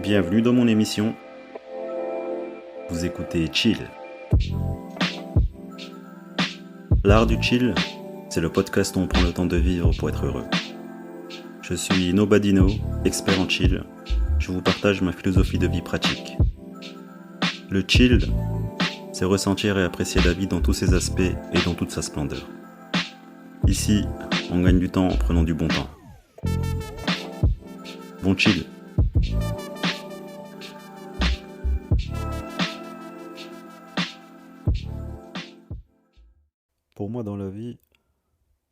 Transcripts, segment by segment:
Bienvenue dans mon émission. Vous écoutez Chill. L'art du chill, c'est le podcast où on prend le temps de vivre pour être heureux. Je suis Nobadino, expert en chill. Je vous partage ma philosophie de vie pratique. Le chill, c'est ressentir et apprécier la vie dans tous ses aspects et dans toute sa splendeur. Ici, on gagne du temps en prenant du bon temps. Bon chill. Pour moi, dans la vie,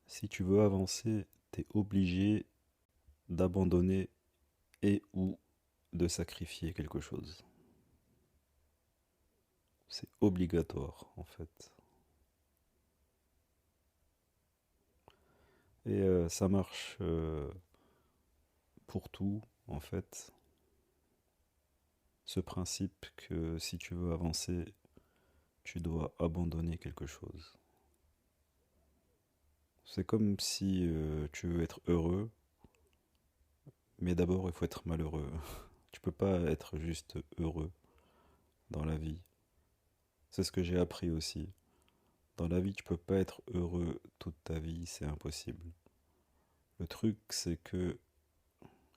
si tu veux avancer, t'es obligé d'abandonner et ou de sacrifier quelque chose. C'est obligatoire, en fait. Et ça marche pour tout, en fait. Ce principe que si tu veux avancer, tu dois abandonner quelque chose. C'est comme si tu veux être heureux, mais d'abord il faut être malheureux. Tu peux pas être juste heureux dans la vie. C'est ce que j'ai appris aussi. Dans la vie, tu peux pas être heureux toute ta vie, c'est impossible. Le truc, c'est que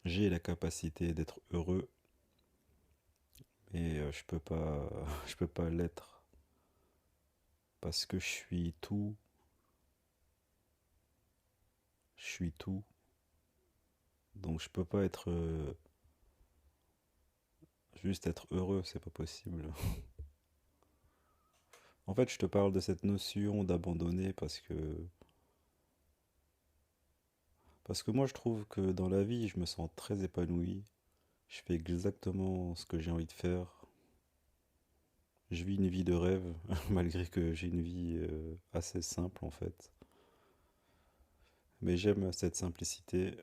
j'ai la capacité d'être heureux, mais je peux pas, je peux pas l'être parce que je suis tout, donc je peux pas être juste être heureux, c'est pas possible. En fait, je te parle de cette notion d'abandonner parce que moi je trouve que dans la vie, je me sens très épanoui. Je fais exactement ce que j'ai envie de faire. Je vis une vie de rêve, malgré que j'ai une vie assez simple en fait. Mais j'aime cette simplicité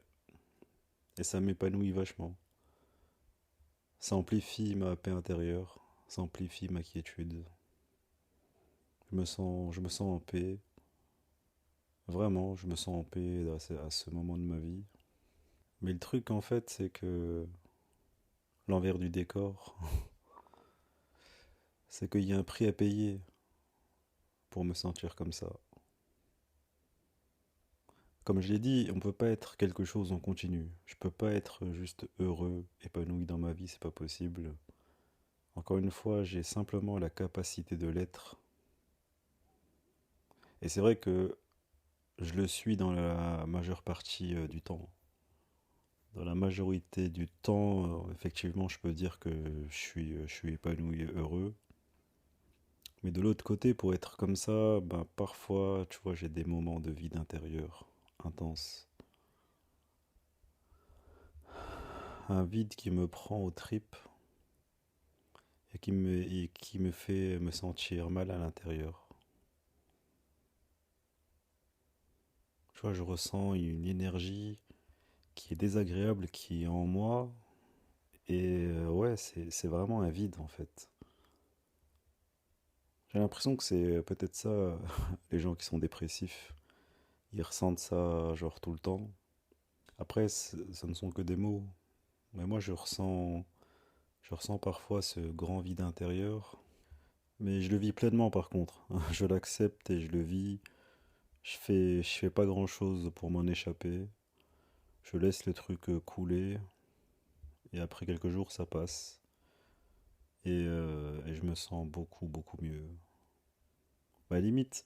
et ça m'épanouit vachement. Ça amplifie ma paix intérieure, ça amplifie ma quiétude. Je me sens en paix. Vraiment, je me sens en paix à ce moment de ma vie. Mais le truc en fait, c'est que l'envers du décor, c'est qu'il y a un prix à payer pour me sentir comme ça. Comme je l'ai dit, on ne peut pas être quelque chose en continu. Je peux pas être juste heureux, épanoui dans ma vie, c'est pas possible. Encore une fois, j'ai simplement la capacité de l'être. Et c'est vrai que je le suis dans la majeure partie du temps. Dans la majorité du temps, effectivement, je peux dire que je suis épanoui et heureux. Mais de l'autre côté, pour être comme ça, ben, parfois, tu vois, j'ai des moments de vide intérieur intense. Un vide qui me prend aux tripes et qui me fait me sentir mal à l'intérieur. Tu vois, je ressens une énergie qui est désagréable, qui est en moi. Et ouais, c'est vraiment un vide en fait. J'ai l'impression que c'est peut-être ça, les gens qui sont dépressifs. Ils ressentent ça genre tout le temps. Après, ce ne sont que des mots. Mais moi, je ressens parfois ce grand vide intérieur. Mais je le vis pleinement par contre. Je l'accepte et je le vis. Je fais pas grand-chose pour m'en échapper. Je laisse le truc couler. Et après quelques jours, ça passe. Et je me sens beaucoup, beaucoup mieux. Bah, limite,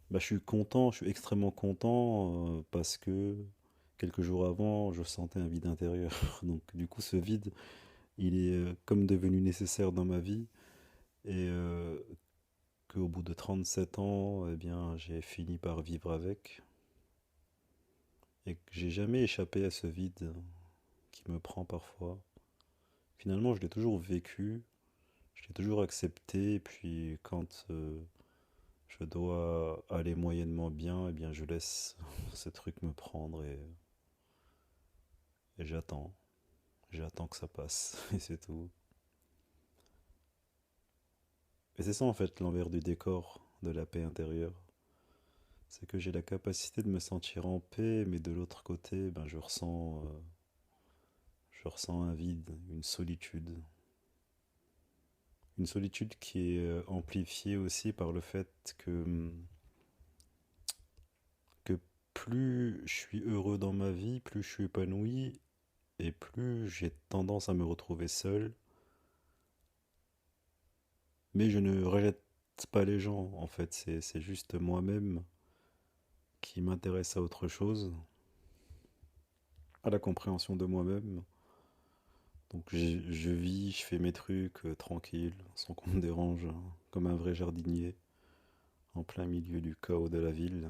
bah, je suis content, je suis extrêmement content parce que quelques jours avant, je sentais un vide intérieur. Donc, du coup, ce vide, il est comme devenu nécessaire dans ma vie et qu'au bout de 37 ans, eh bien, j'ai fini par vivre avec et que j'ai jamais échappé à ce vide qui me prend parfois. Finalement, je l'ai toujours vécu, je l'ai toujours accepté et puis quand je dois aller moyennement bien, eh bien, je laisse ce truc me prendre et j'attends. J'attends que ça passe, et c'est tout. Et c'est ça en fait l'envers du décor de la paix intérieure. C'est que j'ai la capacité de me sentir en paix, mais de l'autre côté, ben, Je ressens un vide, une solitude. Une solitude qui est amplifiée aussi par le fait que plus je suis heureux dans ma vie, plus je suis épanoui, et plus j'ai tendance à me retrouver seul. Mais je ne rejette pas les gens, en fait, c'est juste moi-même qui m'intéresse à autre chose, à la compréhension de moi-même. Donc je vis, je fais mes trucs tranquille, sans qu'on me dérange, hein, comme un vrai jardinier, en plein milieu du chaos de la ville.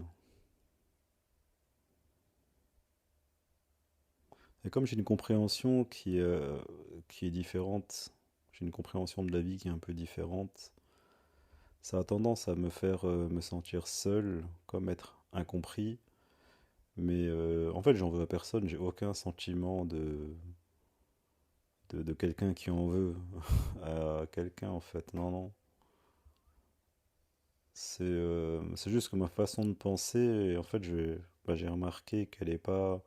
Et comme j'ai une compréhension qui est différente, j'ai une compréhension de la vie qui est un peu différente, ça a tendance à me faire me sentir seul, comme être incompris. Mais en fait, j'en veux à personne, j'ai aucun sentiment de quelqu'un qui en veut à quelqu'un, en fait. Non, non. C'est juste que ma façon de penser, et en fait, j'ai remarqué qu'elle est pas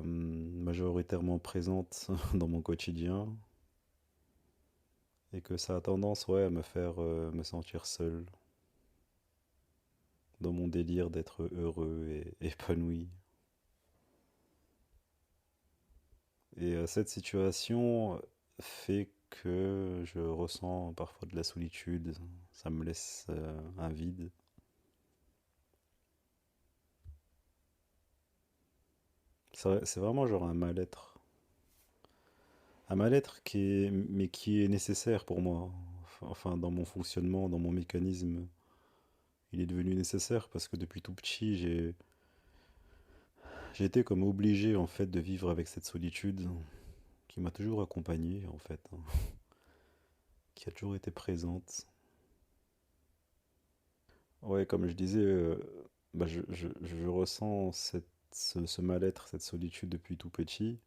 majoritairement présente dans mon quotidien, et que ça a tendance, ouais, à me faire me sentir seul dans mon délire d'être heureux et épanoui. Et cette situation fait que je ressens parfois de la solitude, ça me laisse un vide. C'est vraiment genre un mal-être mais qui est nécessaire pour moi. Enfin, dans mon fonctionnement, dans mon mécanisme, il est devenu nécessaire parce que depuis tout petit, j'ai été comme obligé en fait de vivre avec cette solitude qui m'a toujours accompagné en fait, hein, qui a toujours été présente. Ouais, comme je disais, je ressens ce mal-être, cette solitude depuis tout petit,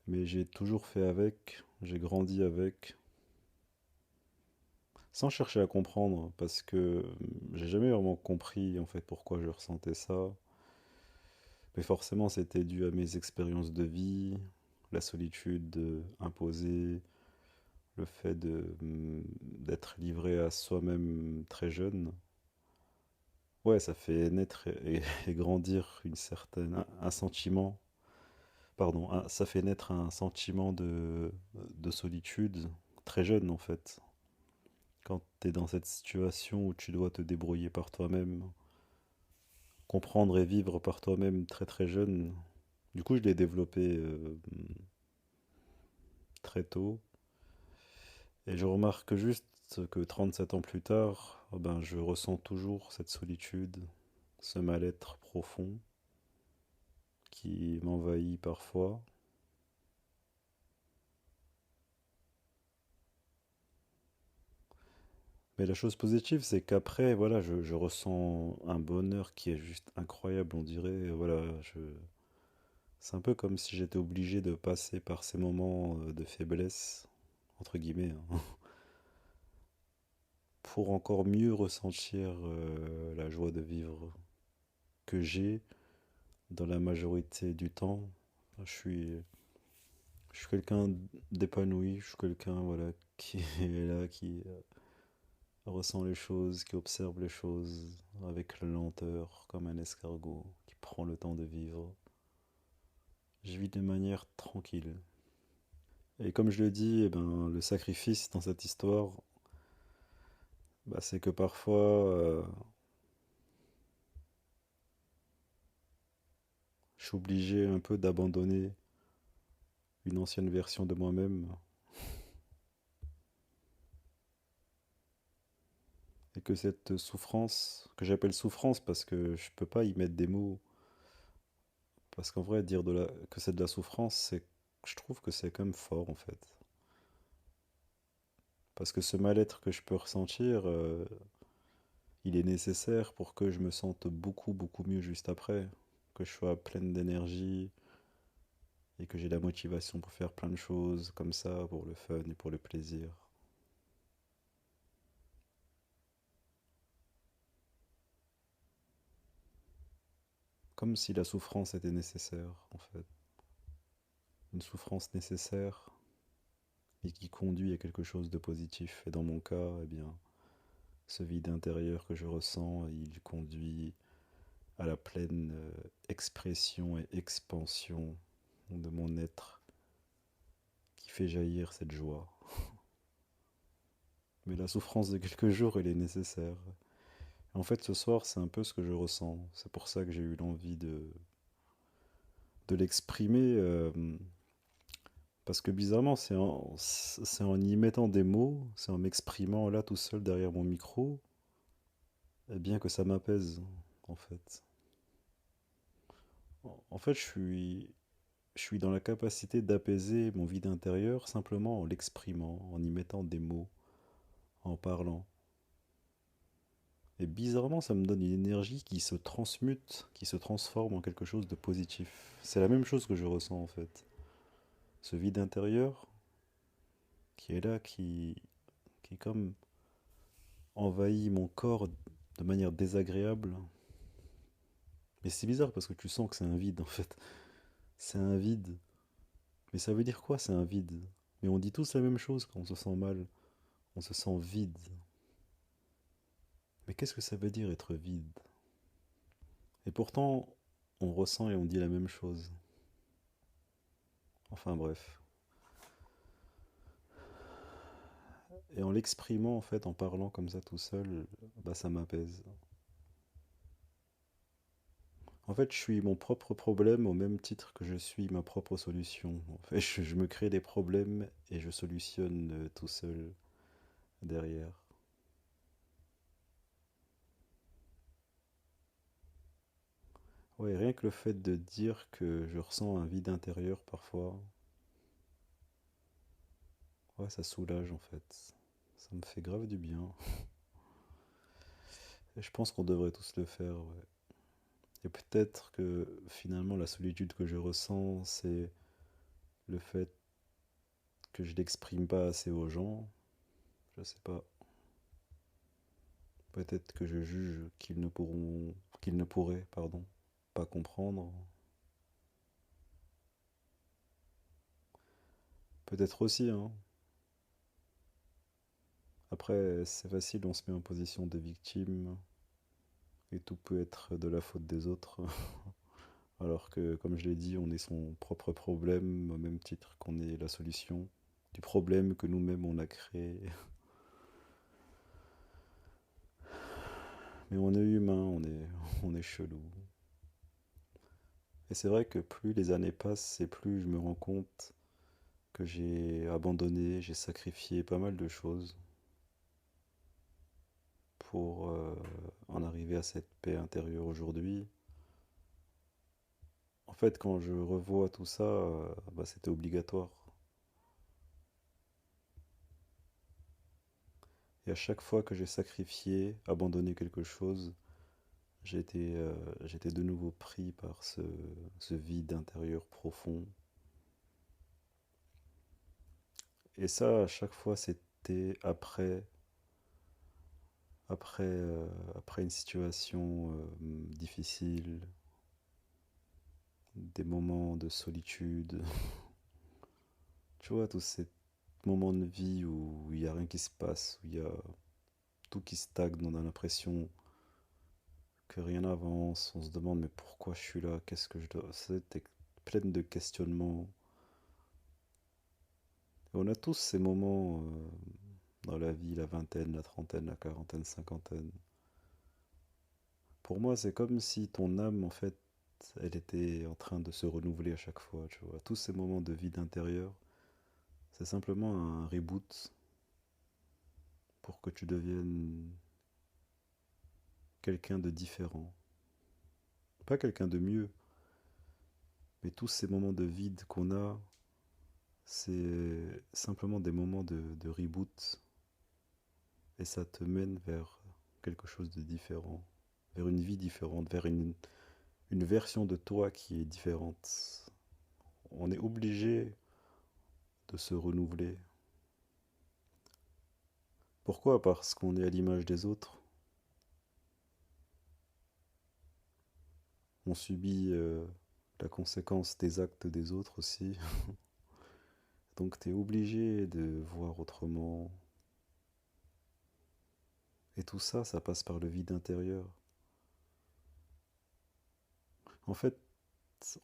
mais j'ai toujours fait avec, j'ai grandi avec, sans chercher à comprendre, parce que j'ai jamais vraiment compris en fait pourquoi je ressentais ça. Mais forcément, c'était dû à mes expériences de vie, la solitude imposée, le fait d'être livré à soi-même très jeune. Ouais, ça fait naître et grandir un sentiment, pardon, ça fait naître un sentiment de solitude très jeune en fait. Quand tu es dans cette situation où tu dois te débrouiller par toi-même, comprendre et vivre par toi-même très très jeune. Du coup, je l'ai développé très tôt. Et je remarque juste que 37 ans plus tard, ben, je ressens toujours cette solitude, ce mal-être profond qui m'envahit parfois. Mais la chose positive, c'est qu'après, voilà, je ressens un bonheur qui est juste incroyable. On dirait, voilà, c'est un peu comme si j'étais obligé de passer par ces moments de faiblesse, entre guillemets, hein, pour encore mieux ressentir la joie de vivre que j'ai dans la majorité du temps. Je suis, je suis quelqu'un d'épanoui, je suis quelqu'un voilà, qui est là, qui ressent les choses, qui observe les choses avec la lenteur, comme un escargot, qui prend le temps de vivre. Je vis de manière tranquille. Et comme je le dis, eh ben, le sacrifice dans cette histoire, bah, c'est que parfois, je suis obligé un peu d'abandonner une ancienne version de moi-même, et que cette souffrance, que j'appelle souffrance parce que je peux pas y mettre des mots, parce qu'en vrai, que c'est de la souffrance, je trouve que c'est quand même fort en fait. Parce que ce mal-être que je peux ressentir, il est nécessaire pour que je me sente beaucoup, beaucoup mieux juste après, que je sois pleine d'énergie et que j'ai la motivation pour faire plein de choses comme ça, pour le fun et pour le plaisir. Comme si la souffrance était nécessaire, en fait. Une souffrance nécessaire et qui conduit à quelque chose de positif. Et dans mon cas, eh bien, ce vide intérieur que je ressens, il conduit à la pleine expression et expansion de mon être qui fait jaillir cette joie. Mais la souffrance de quelques jours, elle est nécessaire. En fait, ce soir, c'est un peu ce que je ressens. C'est pour ça que j'ai eu l'envie de l'exprimer. Parce que bizarrement, c'est en y mettant des mots, c'est en m'exprimant là tout seul derrière mon micro, eh bien que ça m'apaise, en fait. En fait, je suis dans la capacité d'apaiser mon vide intérieur simplement en l'exprimant, en y mettant des mots, en parlant. Et bizarrement, ça me donne une énergie qui se transmute, qui se transforme en quelque chose de positif. C'est la même chose que je ressens en fait. Ce vide intérieur qui est là, qui comme envahit mon corps de manière désagréable. Mais c'est bizarre parce que tu sens que c'est un vide en fait. C'est un vide. Mais ça veut dire quoi, c'est un vide? Mais on dit tous la même chose quand on se sent mal. On se sent vide. Mais qu'est-ce que ça veut dire être vide? Et pourtant, on ressent et on dit la même chose. Enfin bref. Et en l'exprimant, en fait, en parlant comme ça tout seul, bah ça m'apaise. En fait, je suis mon propre problème au même titre que je suis ma propre solution. En fait, je me crée des problèmes et je solutionne tout seul derrière. Ouais, rien que le fait de dire que je ressens un vide intérieur parfois, ouais, ça soulage en fait. Ça me fait grave du bien. Et je pense qu'on devrait tous le faire, ouais. Et peut-être que finalement la solitude que je ressens, c'est le fait que je l'exprime pas assez aux gens. Je sais pas. Peut-être que je juge qu'ils ne pourraient, pardon, pas comprendre. Peut-être aussi, hein. Après, c'est facile, on se met en position de victime et tout peut être de la faute des autres. Alors que, comme je l'ai dit, on est son propre problème au même titre qu'on est la solution du problème que nous-mêmes on a créé. Mais on est humain, on est chelou. Et c'est vrai que plus les années passent et plus je me rends compte que j'ai abandonné, j'ai sacrifié pas mal de choses pour en arriver à cette paix intérieure aujourd'hui. En fait, quand je revois tout ça, bah, c'était obligatoire. Et à chaque fois que j'ai sacrifié, abandonné quelque chose, j'étais de nouveau pris par ce vide intérieur profond. Et ça, à chaque fois, c'était après une situation difficile, des moments de solitude. Tu vois, tous ces moments de vie où il n'y a rien qui se passe, où il y a tout qui stagne, on a l'impression que rien n'avance, on se demande mais pourquoi je suis là, qu'est-ce que je dois... C'était plein de questionnements. Et on a tous ces moments dans la vie, la vingtaine, la trentaine, la quarantaine, cinquantaine. Pour moi, c'est comme si ton âme, en fait, elle était en train de se renouveler à chaque fois, tu vois. Tous ces moments de vide intérieur, c'est simplement un reboot pour que tu deviennes quelqu'un de différent. Pas quelqu'un de mieux, mais tous ces moments de vide qu'on a, c'est simplement des moments de reboot et ça te mène vers quelque chose de différent, vers une vie différente, vers une version de toi qui est différente. On est obligé de se renouveler. Pourquoi? Parce qu'on est à l'image des autres. On subit la conséquence des actes des autres aussi. Donc t'es obligé de voir autrement. Et tout ça, ça passe par le vide intérieur. En fait,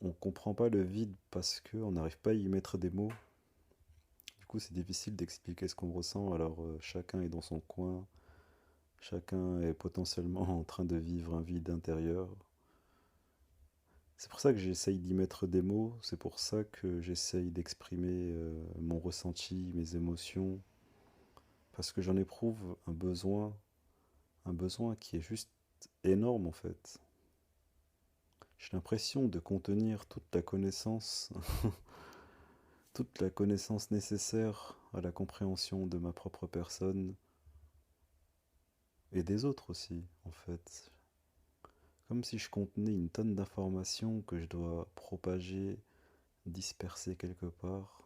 on comprend pas le vide parce qu'on n'arrive pas à y mettre des mots. Du coup, c'est difficile d'expliquer ce qu'on ressent. Alors, chacun est dans son coin. Chacun est potentiellement en train de vivre un vide intérieur. C'est pour ça que j'essaye d'y mettre des mots. C'est pour ça que j'essaye d'exprimer mon ressenti, mes émotions. Parce que j'en éprouve un besoin qui est juste énorme en fait. J'ai l'impression de contenir toute la connaissance nécessaire à la compréhension de ma propre personne et des autres aussi, en fait. Comme si je contenais une tonne d'informations que je dois propager, disperser quelque part,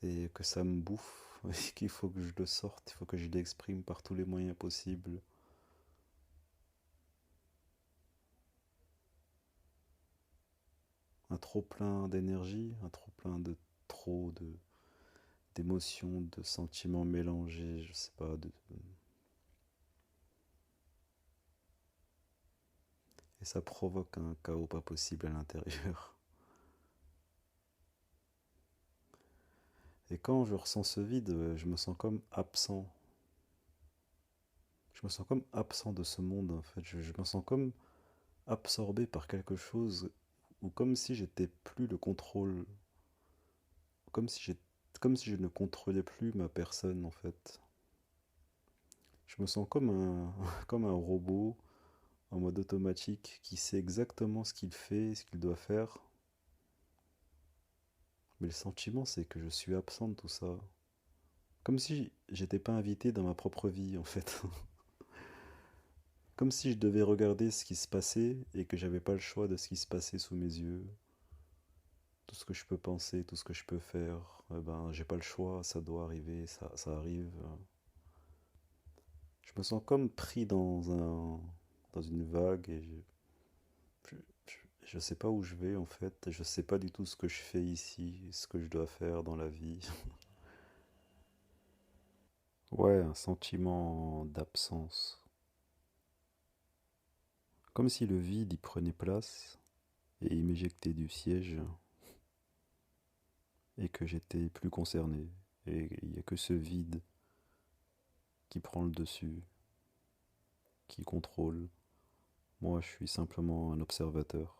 et que ça me bouffe, et qu'il faut que je le sorte, il faut que je l'exprime par tous les moyens possibles. Un trop plein d'énergie, un trop plein de trop de d'émotions, de sentiments mélangés, je sais pas, et ça provoque un chaos pas possible à l'intérieur. Et quand je ressens ce vide, je me sens comme absent. Je me sens comme absent de ce monde en fait. Je me sens comme absorbé par quelque chose ou comme si j'étais plus le contrôle, comme si j'ai, comme si je ne contrôlais plus ma personne en fait. Je me sens comme comme un robot en mode automatique qui sait exactement ce qu'il fait, ce qu'il doit faire. Mais le sentiment, c'est que je suis absent de tout ça. Comme si j'étais pas invité dans ma propre vie en fait. Comme si je devais regarder ce qui se passait et que j'avais pas le choix de ce qui se passait sous mes yeux. Tout ce que je peux penser, tout ce que je peux faire, eh ben j'ai pas le choix, ça doit arriver, ça arrive. Je me sens comme pris dans une vague et je sais pas où je vais en fait, je sais pas du tout ce que je fais ici, ce que je dois faire dans la vie. Ouais, un sentiment d'absence. Comme si le vide y prenait place et il m'éjectait du siège et que j'étais plus concerné. Et il n'y a que ce vide qui prend le dessus, qui contrôle. Moi, je suis simplement un observateur.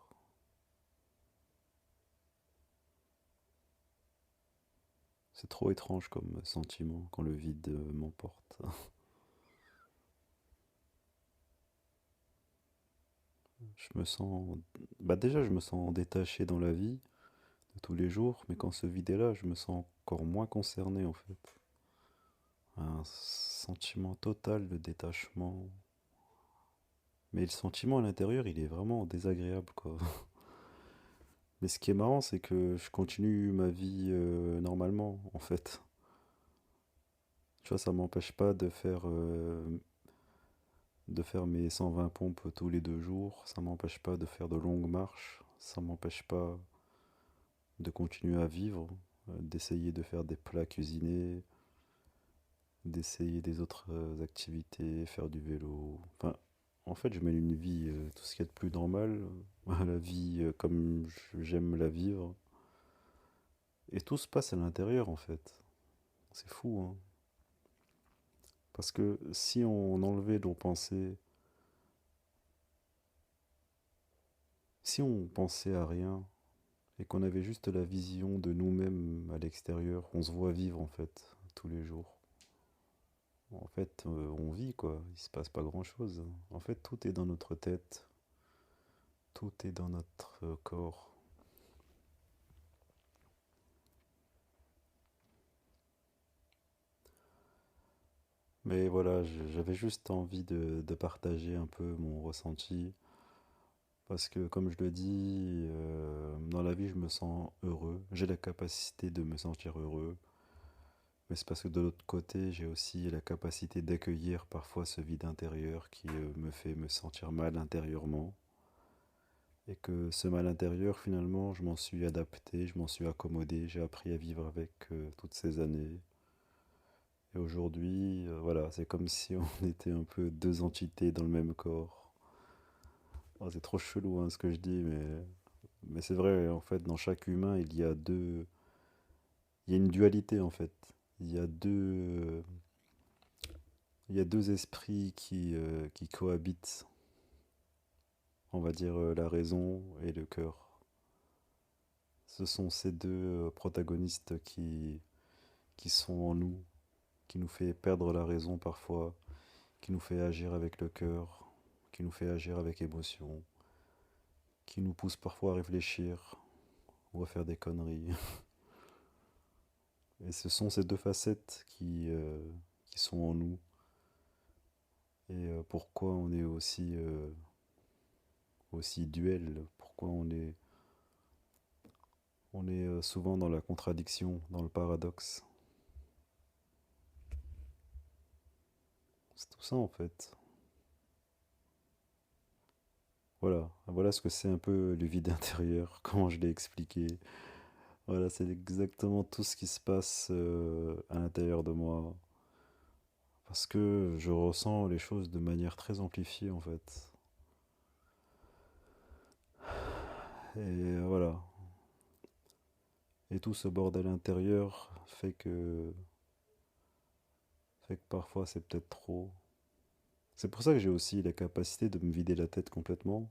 C'est trop étrange comme sentiment quand le vide m'emporte. Je me sens... Bah déjà, je me sens détaché dans la vie de tous les jours, mais quand ce vide est là, je me sens encore moins concerné en fait. Un sentiment total de détachement. Mais le sentiment à l'intérieur, il est vraiment désagréable quoi. Mais ce qui est marrant, c'est que je continue ma vie normalement en fait. Tu vois, ça m'empêche pas de faire mes 120 pompes tous les 2 jours, ça m'empêche pas de faire de longues marches, ça m'empêche pas de continuer à vivre, d'essayer de faire des plats cuisinés, d'essayer des autres activités, faire du vélo. Enfin, en fait, je mène une vie, tout ce qu'il y a de plus normal, la vie comme j'aime la vivre. Et tout se passe à l'intérieur, en fait. C'est fou, hein. Parce que si on enlevait nos pensées, si on pensait à rien, et qu'on avait juste la vision de nous-mêmes à l'extérieur, on se voit vivre, en fait, tous les jours. En fait, on vit, quoi. Il se passe pas grand-chose. En fait, tout est dans notre tête. Tout est dans notre corps. Mais voilà, j'avais juste envie de partager un peu mon ressenti. Parce que comme je le dis, dans la vie, je me sens heureux. J'ai la capacité de me sentir heureux. Mais c'est parce que de l'autre côté, j'ai aussi la capacité d'accueillir parfois ce vide intérieur qui me fait me sentir mal intérieurement. Et que ce mal intérieur, finalement, je m'en suis adapté, je m'en suis accommodé, j'ai appris à vivre avec toutes ces années. Et aujourd'hui, voilà, c'est comme si on était un peu deux entités dans le même corps. Oh, c'est trop chelou hein, ce que je dis, mais c'est vrai, en fait, dans chaque humain, il y a une dualité en fait. Il y a il y a deux esprits qui cohabitent, on va dire la raison et le cœur. Ce sont ces deux protagonistes qui sont en nous, qui nous fait perdre la raison parfois, qui nous fait agir avec le cœur, qui nous fait agir avec émotion, qui nous pousse parfois à réfléchir ou à faire des conneries. Et ce sont ces deux facettes qui sont en nous. Et pourquoi on est aussi duel, pourquoi on est souvent dans la contradiction, dans le paradoxe. C'est tout ça en fait. Voilà ce que c'est un peu le vide intérieur, comment je l'ai expliqué. Voilà, c'est exactement tout ce qui se passe à l'intérieur de moi. Parce que je ressens les choses de manière très amplifiée en fait. Et voilà. Et tout ce bordel intérieur fait que parfois c'est peut-être trop. C'est pour ça que j'ai aussi la capacité de me vider la tête complètement.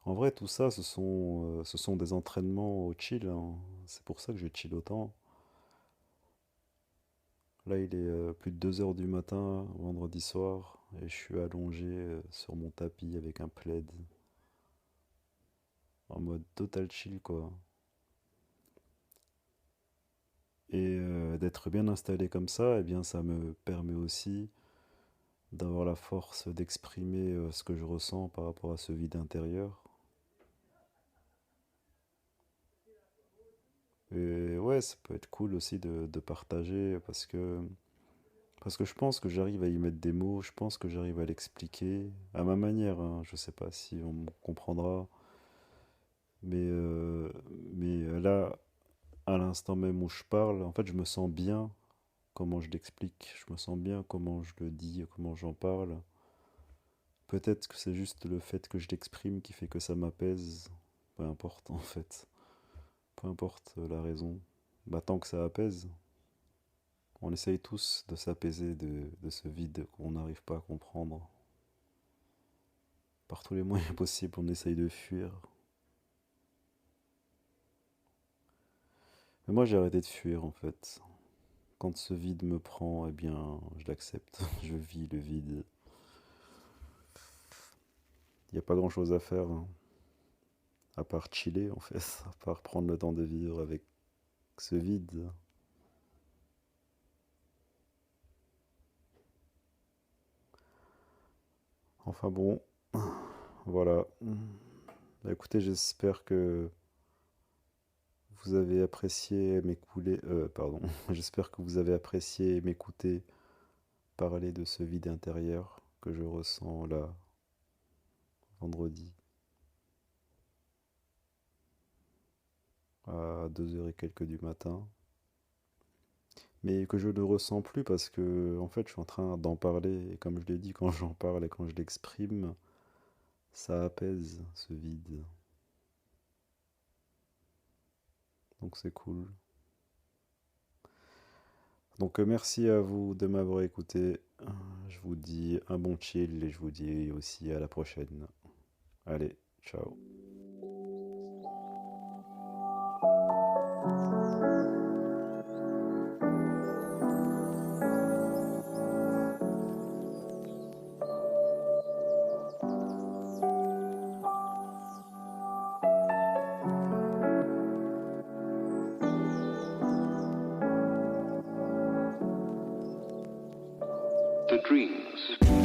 En vrai, tout ça, ce sont des entraînements au chill, hein. C'est pour ça que je chill autant. Là, il est plus de 2 heures du matin, vendredi soir, et je suis allongé sur mon tapis avec un plaid, en mode total chill, quoi. Et d'être bien installé comme ça, eh bien, ça me permet aussi d'avoir la force d'exprimer ce que je ressens par rapport à ce vide intérieur. Et ouais, ça peut être cool aussi de partager parce que je pense que j'arrive à y mettre des mots, je pense que j'arrive à l'expliquer à ma manière, hein. Je sais pas si on me comprendra, mais, euh, mais là, à l'instant même où je parle, en fait, je me sens bien comment je l'explique, je me sens bien comment je le dis, comment j'en parle. Peut-être que c'est juste le fait que je l'exprime qui fait que ça m'apaise, peu importe en fait, peu importe la raison. Bah, tant que ça apaise, on essaye tous de s'apaiser de ce vide qu'on n'arrive pas à comprendre. Par tous les moyens possibles, on essaye de fuir. Mais moi, j'ai arrêté de fuir en fait. Quand ce vide me prend, eh bien, je l'accepte. Je vis le vide. Il n'y a pas grand-chose à faire, hein, à part chiller en fait, à part prendre le temps de vivre avec ce vide. Enfin bon, voilà. Bah, écoutez, j'espère que vous avez apprécié m'écouter. Pardon. J'espère que vous avez apprécié m'écouter parler de ce vide intérieur que je ressens là, vendredi, à 2 heures et quelques du matin. Mais que je ne ressens plus parce que, en fait, je suis en train d'en parler. Et comme je l'ai dit, quand j'en parle et quand je l'exprime, ça apaise ce vide. Donc c'est cool. Donc merci à vous de m'avoir écouté. Je vous dis un bon chill et je vous dis aussi à la prochaine. Allez, ciao. The dreams.